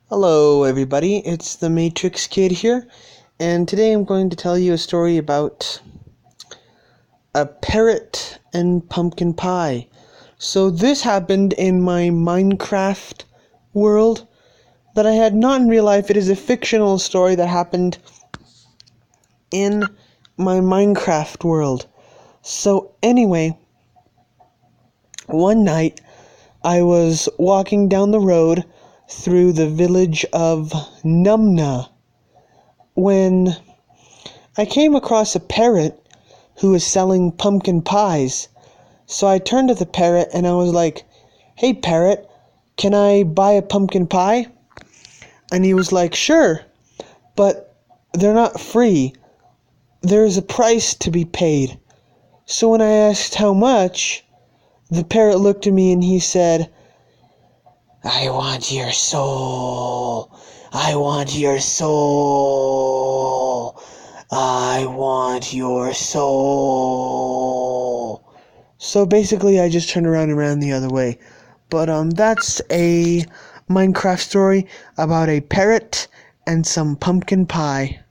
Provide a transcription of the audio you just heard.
Hello everybody, it's the Matrix Kid here, and today I'm going to tell you a story about a parrot and pumpkin pie. So this happened in my Minecraft world that I had not in real life. It is a fictional story that happened in my Minecraft world. So anyway, one night I was walking down the road through the village of Numna when I came across a parrot who was selling pumpkin pies. So I turned to the parrot and I was like, "Hey parrot, can I buy a pumpkin pie?" And he was like, "Sure, but they're not free. There's a price to be paid." So when I asked how much, the parrot looked at me and he said, "I want your soul. I want your soul. I want your soul." So basically I just turned around and ran the other way. But that's a Minecraft story about a parrot and some pumpkin pie.